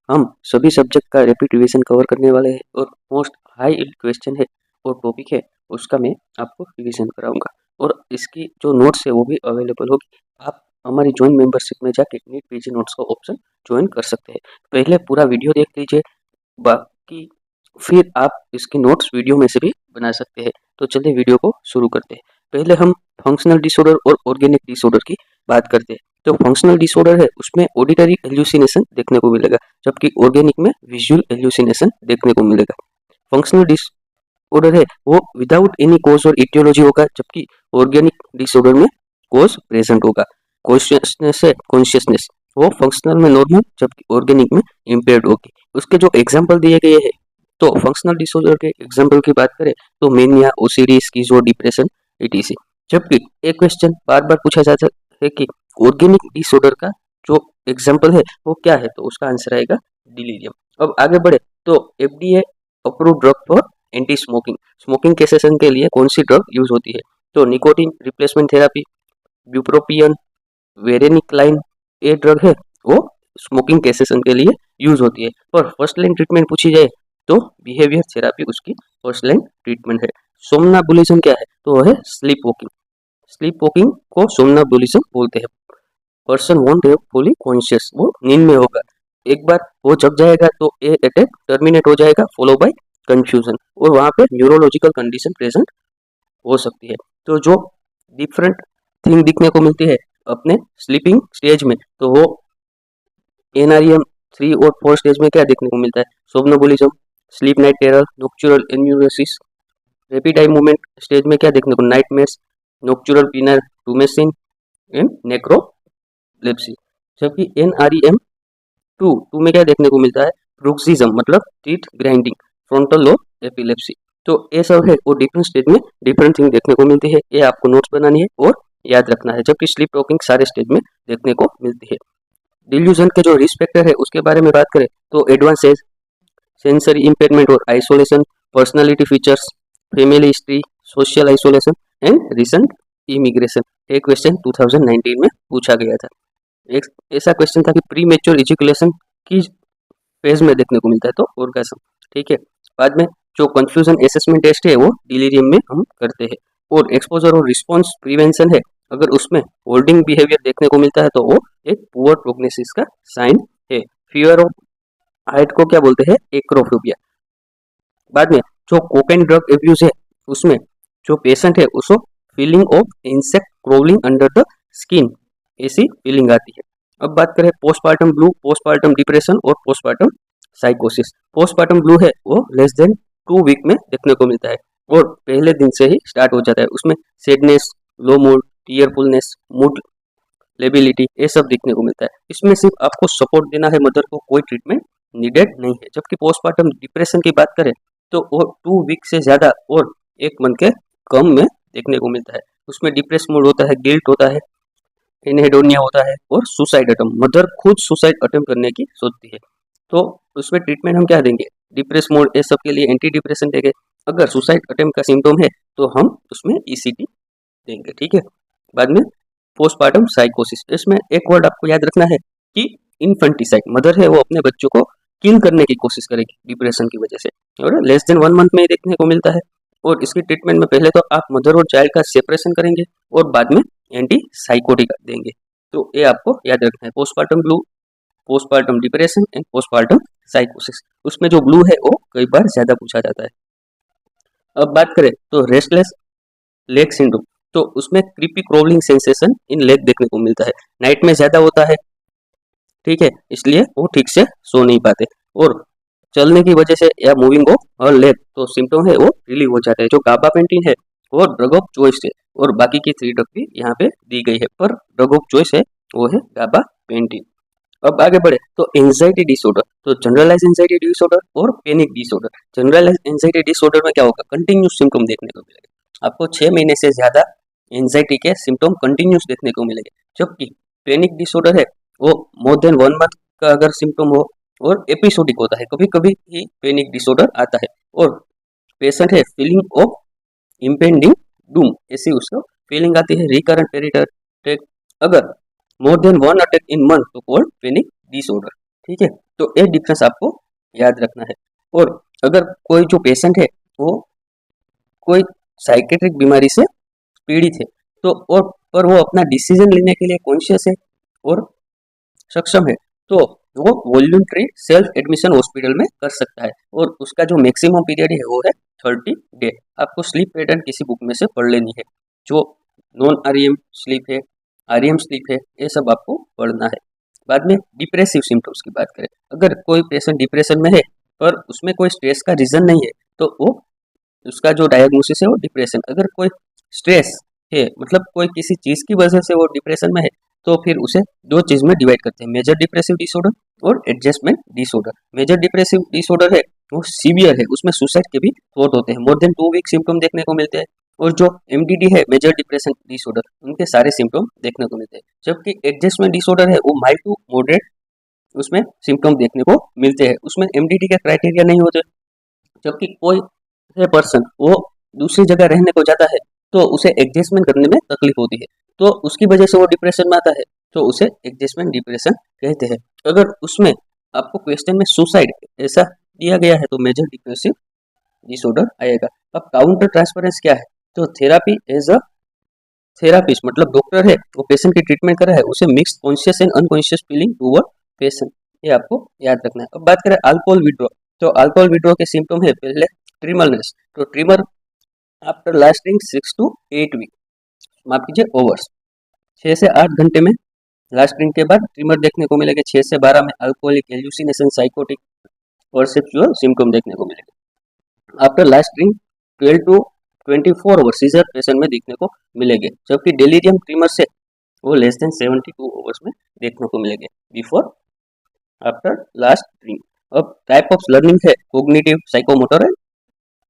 हम सभी सब्जेक्ट का रैपिड रिवीजन कवर करने वाले हैं और मोस्ट हाई यील्ड क्वेश्चन है और टॉपिक है उसका मैं आपको रिवीजन कराऊंगा और इसकी जो नोट्स है वो भी अवेलेबल होगी। आप हमारी ज्वाइन मेंबरशिप में जाके नीट पीजी नोट्स का ऑप्शन ज्वाइन कर सकते हैं। पहले पूरा वीडियो देख लीजिए, बाकी फिर आप इसकी नोट्स वीडियो में से भी बना सकते हैं। तो चलिए वीडियो को शुरू करते हैं। पहले हम फंक्शनल डिसऑर्डर और ऑर्गेनिक डिसऑर्डर की बात करते हैं। जो फंक्शनल डिसऑर्डर है उसमें ऑडिटरी एल्यूसिनेशन देखने को मिलेगा, जबकि ऑर्गेनिक में विजुअल एल्यूसिनेशन देखने को मिलेगा। फंक्शनल डिसऑर्डर है वो विदाउट एनी कॉज और इटियोलॉजी होगा, जबकि ऑर्गेनिक डिसऑर्डर में कॉज प्रेजेंट होगा। कॉन्शियसनेस है कॉन्शियसनेस वो फंक्शनल में नॉर्मल, जबकि ऑर्गेनिक में इम्पेयर्ड होगी। उसके जो एग्जाम्पल दिए गए हैं, तो फंक्शनल डिसऑर्डर के एग्जाम्पल की बात करें तो मेनिया, ओसीडी, स्किज़ो, डिप्रेशन, ईटीसी। जबकि एक क्वेश्चन बार बार पूछा जाता है कि ऑर्गेनिक डिसऑर्डर का जो एग्जाम्पल है वो क्या है, तो उसका आंसर आएगा डिलीरियम। अब आगे बढ़े तो FDA approve drug for anti smoking, smoking के सेशन के लिए कौन सी ड्रग यूज होती है, तो निकोटीन रिप्लेसमेंट थेरापी, ब्यूप्रोपियन, वेरेनिक्लाइन, ये ड्रग है वो स्मोकिंग के सेशन के लिए यूज होती है। और फर्स्ट लाइन ट्रीटमेंट पूछी जाए तो बिहेवियर थेरापी उसकी फर्स्ट लाइन ट्रीटमेंट है। सोमनाबुलिज्म क्या है, तो वह है स्लीप वॉकिंग। स्लीप वॉकिंग को सोमनाबुलिज्म बोलते हैं। Person won't have fully conscious, वो नींद में होगा, एक बार वो जग जाएगा तो ये अटैक टर्मिनेट हो जाएगा फॉलो बाय कंफ्यूजन, और वहाँ पे न्यूरोलॉजिकल कंडीशन प्रेजेंट हो सकती है। तो जो डिफरेंट थिंग दिखने को मिलती है अपने स्लीपिंग स्टेज में, तो वो एनआरईएम 3 और 4 स्टेज में क्या देखने को मिलता है, somnambulism, sleep night terror, nocturnal enuresis. Rapid eye movement stage में क्या देखने को, nightmares, nocturnal penile tumescence and narcolepsy. जबकि एनआरईएम टू में क्या देखने को मिलता है, ब्रुक्सिज्म मतलब teeth grinding, frontal lobe epilepsy. तो ये सब है वो डिफरेंट स्टेज में डिफरेंट थिंग देखने को मिलती है। ये आपको नोट्स बनानी है और याद रखना है। जबकि स्लीप टॉकिंग सारे स्टेज में देखने को मिलती है। डिल्यूजन के जो रिस्क फैक्टर है उसके बारे में बात करें तो एडवांस एज, सेंसरी इम्पेयरमेंट और isolation, personality features, family history, social isolation and recent immigration. एक क्वेश्चन 2019 में पूछा गया था। एक ऐसा क्वेश्चन था कि प्री मेच्योर इजैकुलेशन की फेज में देखने को मिलता है, तो ऑर्गाज्म। ठीक है। बाद में जो कंफ्यूजन असेसमेंट टेस्ट है वो डिलीरियम में हम करते हैं। और एक्सपोजर और रिस्पॉन्स प्रिवेंशन है, अगर उसमें होल्डिंग बिहेवियर देखने को मिलता है तो वो एक पुअर प्रोग्नोसिस का साइन है। फियर ऑफ हाइट को क्या बोलते हैं, एक्रोफोबिया। बाद में जो कोकेन ड्रग एब्यूज है उसमें जो पेशेंट है उसको feeling of insect crawling under the skin, ऐसी फीलिंग आती है। अब बात करें पोस्टपार्टम ब्लू, पोस्टपार्टम डिप्रेशन और पोस्टपार्टम साइकोसिस। पोस्टपार्टम ब्लू है वो लेस देन 2 वीक में देखने को मिलता है और पहले दिन से ही स्टार्ट हो जाता है। उसमें सैडनेस, लो मूड, टीयरफुलनेस, मूड लेबिलिटी, ये सब देखने को मिलता है। इसमें सिर्फ आपको सपोर्ट देना है मदर को, कोई ट्रीटमेंट नीडेड नहीं है। जबकि पोस्टपार्टम डिप्रेशन की बात करें तो वो 2 वीक से ज़्यादा और 1 मंथ के कम में देखने को मिलता है। उसमें डिप्रेस मूड होता है, गिल्ट होता है, एनहेडोनिया होता है और सुसाइड अटेम्प्ट, मदर खुद सुसाइड अटेम्प्ट करने की सोचती है। तो उसमें ट्रीटमेंट हम क्या देंगे, डिप्रेस मोड ये सब के लिए एंटी डिप्रेशन देंगे। अगर सुसाइड अटेम्प्ट का सिम्टम है तो हम उसमें ईसीटी देंगे। ठीक है। बाद में पोस्टपार्टम साइकोसिस, इसमें एक वर्ड आपको याद रखना है कि इन्फेंटिसाइड, मदर है वो अपने बच्चों को किल करने की कोशिश करेगी डिप्रेशन की वजह से, और लेस देन 1 मंथ में ही देखने को मिलता है। और इसकी ट्रीटमेंट में पहले तो आप मदर और चाइल्ड का सेपरेशन करेंगे और बाद में एंटी साइकोटिक देंगे। तो ये आपको याद रखना है, postpartum blue, postpartum depression and postpartum साइकोसिस। उसमें जो ब्लू है वो कई बार ज्यादा पूछा जाता है। अब बात करें तो रेस्टलेस लेग सिंड्रोम, तो उसमें creepy crawling sensation in leg देखने को मिलता है, नाइट में ज्यादा होता है। ठीक है, इसलिए वो ठीक से सो नहीं पाते और चलने की वजह से या मूविंग ऑफ हर लेग तो सिम्टम है वो रिलीव हो जाते हैं। जो गाबापेंटिन है वो ड्रग ऑफ चॉइस है और बाकी की 3 ड्रग भी यहाँ पे दी गई है, पर ड्रग ऑफ चॉइस है वो है गाबापेंटिन। अब आगे बढ़े तो एंजाइटी डिसऑर्डर, तो जनरलाइज एंजाइटी डिसऑर्डर और panic disorder. Generalize anxiety disorder में क्या होगा, कंटिन्यूस सिम्टम देखने को मिलेगा, आपको 6 महीने से ज्यादा एंजाइटी के सिम्टम कंटिन्यूस देखने को मिलेंगे। जबकि पैनिक डिसऑर्डर है वो मोर देन 1 मंथ का अगर सिम्टम हो और एपिसोडिक होता है, कभी कभी ही पैनिक डिसऑर्डर आता है और पेशेंट है फीलिंग ऑफ इम्पेंडिंग डूम, ऐसी उसको फीलिंग आती है। रिकरेंट पैनिक अटैक, अगर more than 1 attack in month तो कॉल्ड पैनिक डिसऑर्डर। ठीक है। तो ये डिफरेंस आपको याद रखना है। और अगर कोई जो पेशेंट है वो कोई साइकेट्रिक बीमारी से पीड़ित है तो और पर वो अपना डिसीजन लेने के लिए कॉन्शियस है और सक्षम है, तो वो वॉल्यूंटरी सेल्फ एडमिशन हॉस्पिटल में कर सकता है। और उसका जो मैक्सिमम पीरियड है वो है 30 डे। आपको स्लीप पैटर्न किसी बुक में से पढ़ लेनी है, जो नॉन आरईएम स्लीप है, आरईएम स्लीप है, ये सब आपको पढ़ना है। बाद में डिप्रेसिव सिम्टम्स की बात करें, अगर कोई पेशेंट डिप्रेशन में है पर उसमें कोई स्ट्रेस का रीजन नहीं है तो वो उसका जो डायग्नोसिस है वो डिप्रेशन। अगर कोई स्ट्रेस है मतलब कोई किसी चीज़ की वजह से वो डिप्रेशन में है तो फिर उसे दो चीज़ में डिवाइड करते हैं, मेजर डिप्रेसिव डिसऑर्डर और adjustment disorder. Major depressive disorder है वो सीवियर है, उसमें सुसाइड के भी थॉट होते हैं, मोर देन 2 वीक सिम्टम देखने को मिलते हैं। और जो एमडीडी है मेजर डिप्रेशन डिसऑर्डर, उनके सारे सिम्टम देखने को मिलते हैं। जबकि एडजस्टमेंट डिसऑर्डर है वो माइल्ड टू मॉडरेट उसमें सिम्टम देखने को मिलते हैं, उसमें एमडीडी के क्राइटेरिया नहीं होते। जबकि कोई पर्सन वो दूसरी जगह रहने को जाता है तो उसे एडजस्टमेंट करने में तकलीफ होती है, तो उसकी वजह से वो डिप्रेशन में आता है, तो उसे एडजस्टमेंट डिप्रेशन कहते हैं। अगर उसमें आपको क्वेश्चन में सुसाइड ऐसा दिया गया है तो मेजर डिप्रेसिव डिसऑर्डर आएगा। अब काउंटर ट्रांसफरेंस क्या है, तो थेरापी एज अ थेरापिस्ट मतलब डॉक्टर है वो पेशेंट की ट्रीटमेंट कर रहा है, उसे mixed conscious and unconscious feeling toward patient, ये आपको याद रखना है। अब बात करें अल्कोहल विड्रॉ, तो अल्कोहल विड्रॉ के सिम्टम है पहले ट्रिमरनेस, तो tremor after lasting 6 to 8 week, माफ कीजिए ओवर्स, 6 से 8 घंटे में लास्टिंग के बाद ट्रिमर देखने को मिलेगा। 6 से 12 में alcoholic hallucination psychotic perceptual symptom देखने को मिलेगा। After lasting 12 to 24 hours seizure patient में देखने को मिलेंगे, जबकि डेलीरियम ट्रिमर से वो लेस देन 72 आवर्स में देखने को मिलेंगे बिफोर आफ्टर लास्ट ड्रिंक। अब टाइप ऑफ लर्निंग है cognitive, psychomotor and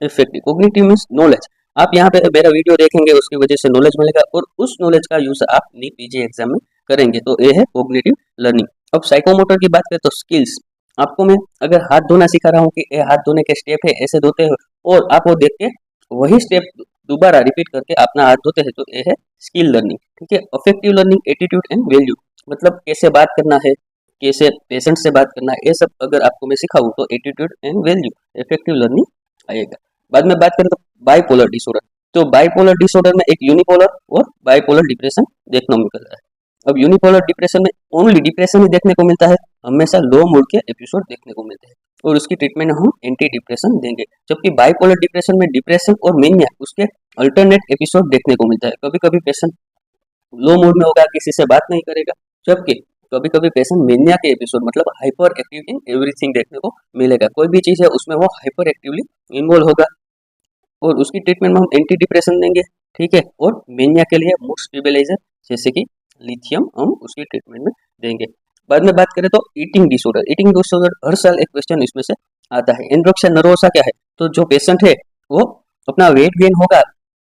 effective. Cognitive means knowledge, आप यहाँ पे मेरा वीडियो देखेंगे उसकी वजह से नॉलेज मिलेगा और उस नॉलेज का यूज आप नीट पीजी एग्जाम में करेंगे, तो ये है कोग्निटिव लर्निंग। अब साइकोमोटर की बात करें तो स्किल्स, आपको मैं अगर हाथ धोना सिखा रहा हूँ कि ये हाथ धोने के स्टेप है ऐसे धोते हो और आप वो देख के वही स्टेप दोबारा रिपीट करके अपना हाथ धोते हैं, तो ये है स्किल लर्निंग। ठीक है, affective learning attitude and value, मतलब कैसे बात करना है, कैसे पेशेंट से बात करना है, ये सब अगर आपको मैं सिखाऊँ तो attitude and value effective learning आएगा। बाद में बात करें तो बाइपोलर डिसऑर्डर, तो बाइपोलर डिसऑर्डर में एक यूनिपोलर और बाइपोलर डिप्रेशन देखने को मिलता है। अब यूनिपोलर डिप्रेशन में ओनली डिप्रेशन ही देखने को मिलता है, हमेशा लो मूड के एपिसोड देखने को मिलते हैं और उसकी ट्रीटमेंट हम एंटी डिप्रेशन देंगे। जबकि बाइपोलर डिप्रेशन में डिप्रेशन और मेनिया उसके अल्टरनेट एपिसोड देखने को मिलता है। कभी कभी पेशेंट लो मूड में होगा, किसी से बात नहीं करेगा, जबकि कभी कभी पेशेंट मेनिया के एपिसोड मतलब हाइपर एक्टिव इन एवरीथिंग देखने को मिलेगा। कोई भी चीज़ है उसमें वो हाइपर एक्टिवली इन्वॉल्व होगा और उसकी ट्रीटमेंट में हम एंटी डिप्रेशन देंगे। ठीक है, और मेनिया के लिए मूड स्टेबलाइजर जैसे कि लिथियम हम उसकी ट्रीटमेंट में देंगे। बाद में बात करें तो ईटिंग डिसऑर्डर हर साल एक क्वेश्चन इसमें से आता है। एनोरेक्सिया नर्वोसा क्या है, तो जो पेशेंट है वो अपना वेट गेन होगा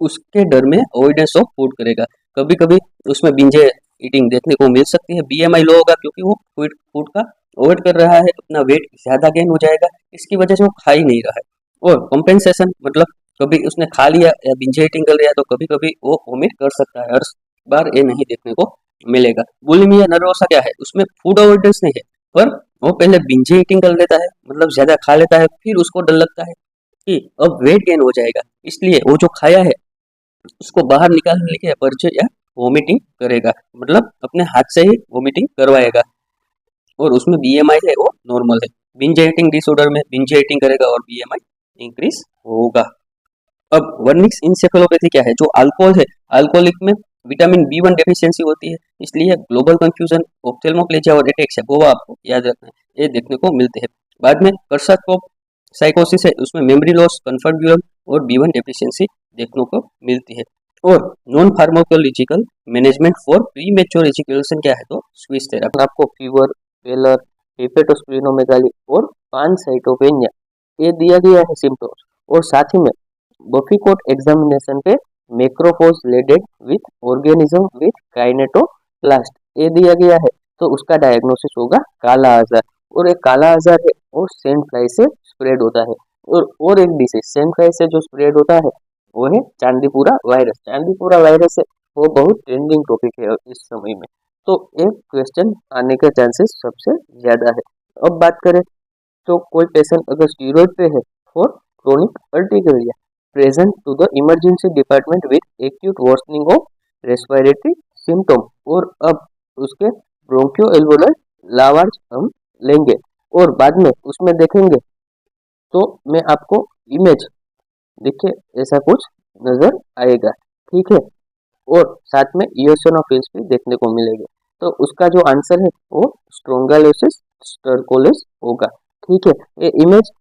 उसके डर में अवॉइडेंस ऑफ फूड करेगा। कभी कभी उसमें बिंजे ईटिंग देखने को मिल सकती है। बीएमआई लो होगा क्योंकि वो फूड का अवॉइड कर रहा है, अपना वेट ज्यादा गेन हो जाएगा, इसकी वजह से वो खा ही नहीं रहा है। और कॉम्पेंसेशन मतलब कभी उसने खा लिया या बिंज ईटिंग कर लिया तो कभी कभी वो वोमिट कर सकता है, हर बार ये नहीं देखने को मिलेगा। बुलिमिया नर्वोसा क्या है, उसमें फूड अवॉइडेंस नहीं है पर वो पहले बिंज ईटिंग कर लेता है, मतलब ज्यादा खा लेता है, फिर उसको डर लगता है कि अब वेट गेन हो जाएगा, इसलिए वो जो खाया है उसको बाहर निकालने के पर्चे या वोमिटिंग करेगा, मतलब अपने हाथ से ही वोमिटिंग करवाएगा और उसमें बीएमआई है वो नॉर्मल है। बिंज ईटिंग डिसऑर्डर में बिंज ईटिंग करेगा और बीएमआई इंक्रीज होगा। अब वर्निक्स इंसेफेलोपैथी क्या है, जो अल्कोहल है, अल्कोहलिक में विटामिन बी1 डेफिशिएंसी होती है, इसलिए ग्लोबल कंफ्यूजन, ऑप्थेल्मोप्लेजिया और एटेक्स है वो आपको याद रखना है, ये देखने को मिलते हैं। बाद में कर्साकोप साइकोसिस है, उसमें मेमोरी लॉस, कंफर्ट और बी1 डेफिशिएंसी देखने को मिलती है। और non pharmacological management for pre mature education क्या है, तो स्विच थेरापी, आपको फीवर, पेलर, हेपेटोस्प्लीनोमेगाली और पानसाइटोपेनिया ये दिया गया है सिम्टम्स। और साथ ही में बफीकोट एग्जामिनेशन पे मैक्रोपोज लेडेड विथ ऑर्गेनिज्म विथ काइनेटोप्लास्ट ये दिया गया है, तो उसका डायग्नोसिस होगा काला आजार। और एक काला आजार है वो सैंड फ्लाई से स्प्रेड होता है। और एक डिसीज सैंड फ्लाई से जो स्प्रेड होता है वो है चांदीपुरा वायरस। चांदीपुरा वायरस है वो बहुत ट्रेंडिंग टॉपिक है इस समय में, तो एक क्वेश्चन आने के चांसेस सबसे ज्यादा है। अब बात करें तो कोई पेशेंट अगर स्टीरॉयड पे है for chronic urticaria present to the emergency department with acute worsening of respiratory symptom, और अब उसके ब्रोंकियो एल्वोलर लावार्ज हम लेंगे और बाद में उसमें देखेंगे। तो मैं आपको इमेज देखिए ऐसा कुछ नजर आएगा, ठीक है, और साथ में इओसिनोफिल्स भी देखने को मिलेंगे। तो उसका जो आंसर है वो स्ट्रोंगालोसिस स्टर्कोलिस होगा, ठीक है। ये इमेज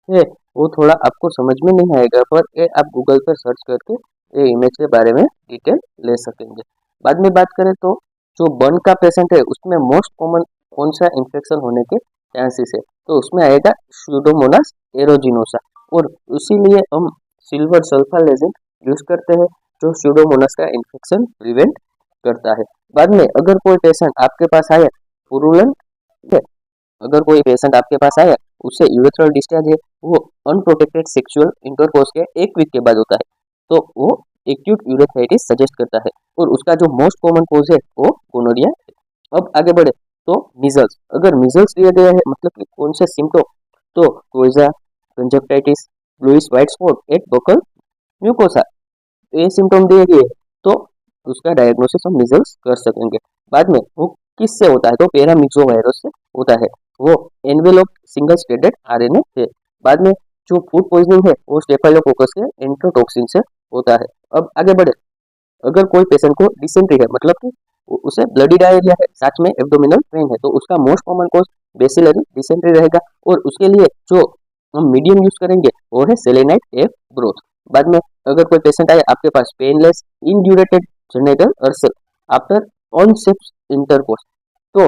है वो थोड़ा आपको समझ में नहीं आएगा, पर ये आप गूगल पर सर्च करके ये इमेज के बारे में डिटेल ले सकेंगे। बाद में बात करें तो जो बर्न का पेशेंट है उसमें मोस्ट कॉमन कौन सा इन्फेक्शन होने के चांसेस है, तो उसमें आएगा स्यूडोमोनास एरोजिनोसा, और इसीलिए हम सिल्वर सल्फालेजेन यूज करते हैं जो स्यूडोमोनास का इन्फेक्शन प्रिवेंट करता है। बाद में अगर कोई पेशेंट आपके पास आया पुरुलेंट है, अगर कोई पेशेंट आपके पास आया उससे यूरेथ्रल डिस्चार्ज है, वो अनप्रोटेक्टेड सेक्सुअल इंटरकोर्स के 1 वीक के बाद होता है, तो वो एक्यूट यूरेथ्राइटिस सजेस्ट करता है, और उसका जो मोस्ट कॉमन कोज है वो गोनोरिया है। अब आगे बढ़े तो मीजल्स, अगर मीजल्स दिया गया है मतलब कि कौन से सिम्टम, तो कोइजा, conjunctivitis, bluish white spot at buccal mucosa, ये सिम्टम दिए गए तो उसका डायग्नोसिस हम मीजल्स कर सकेंगे। बाद में वो किससे होता है, तो पैरामिक्सो वायरस से होता है, वो एनवेलोप सिंगल स्ट्रेडेड आरएनए है। बाद में जो फूड पॉइजनिंग है वो स्टेफाइलोकोकस के एंट्रोटॉक्सिन से होता है। अब आगे बढ़े, अगर कोई पेशेंट को डिसेंट्री है मतलब कि उसे ब्लडी डायरिया है साथ में एब्डोमिनल पेन है, तो उसका most common cause bacillary dysentery रहेगा, और उसके लिए जो हम मीडियम यूज करेंगे वो है सेलेनाइट एफ ब्रोथ। बाद में अगर कोई पेशेंट आए आपके पास painless indurated genital ulcer after unsafe intercourse, तो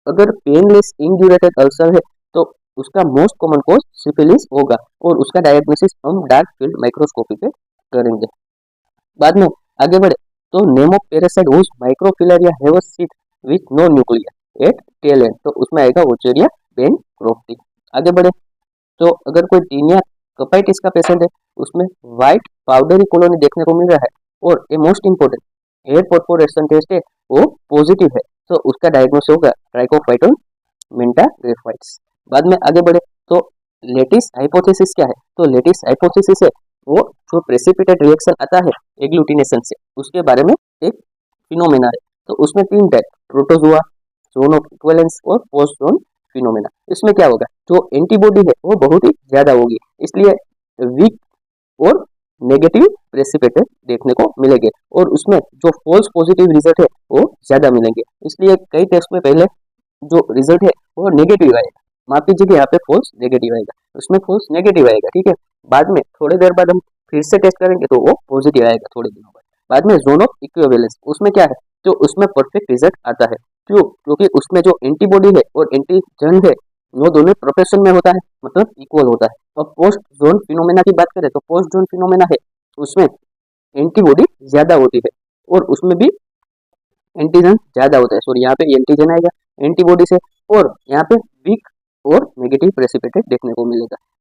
अगर पेनलेस इंड्यूरेटेड अल्सर है तो उसका मोस्ट कॉमन कॉज सिफिलिस होगा, और उसका डायग्नोसिस हम डार्क फील्ड माइक्रोस्कोपी पे करेंगे। बाद में आगे बढ़े तो name of parasite whose microfilaria have a sheath with no nuclear at tail end, तो उसमें आएगा ओचेरिया बेनक्रोफ्टी। आगे बढ़े तो अगर कोई टीनिया कपाइटिस का पेशेंट है उसमें व्हाइट पाउडरी कॉलोनी देखने को मिल रहा है, और ये most important air perforation test है वो पॉजिटिव है, तो उसका डायग्नोसिस होगा ट्राइकोफाइटोन मेंटा ग्रेफाइट्स। बाद में आगे बढ़े तो लेटिस हाइपोथेसिस क्या है, तो लेटिस हाइपोथेसिस है वो जो प्रेसिपिटेट रिएक्शन आता है एग्लूटिनेशन से उसके बारे में एक फिनोमेना है। तो उसमें 3 type, protozoa, zone of equivalence और पोस्ट जोन फिनोमेना। इसमें क्या होगा, जो एंटीबॉडी है वो बहुत ही ज्यादा होगी, इसलिए वीक और नेगेटिव प्रेसिपिटेट देखने को मिलेंगे, और उसमें जो फॉल्स पॉजिटिव रिजल्ट है वो ज्यादा मिलेंगे, इसलिए कई टेस्ट में पहले जो रिजल्ट है वो नेगेटिव आएगा, माफ कीजिए कि यहाँ पे फॉल्स नेगेटिव आएगा, उसमें फॉल्स नेगेटिव आएगा, ठीक है। बाद में थोड़ी देर बाद हम फिर से टेस्ट करेंगे तो वो पॉजिटिव आएगा थोड़े दिनों बाद में जोन ऑफ इक्विवेलेंस, उसमें क्या है, तो उसमें परफेक्ट रिजल्ट आता है, क्यों, क्योंकि उसमें जो एंटीबॉडी है और एंटीजन है वो दोनों प्रोफेशन में होता है, मतलब इक्वल होता है। अब पोस्ट जोन फिनोमेना की बात करें तो पोस्ट जोन फिनोमेना है उसमें एंटीबॉडी ज्यादा होती है, और उसमें भी एंटीजन ज्यादा होता है, सॉरी यहाँ पे एंटीजन आएगा एंटीबॉडी से, और यहाँ पे वीक और नेगेटिव प्रेसिपिटेट देखने को मिलेगा।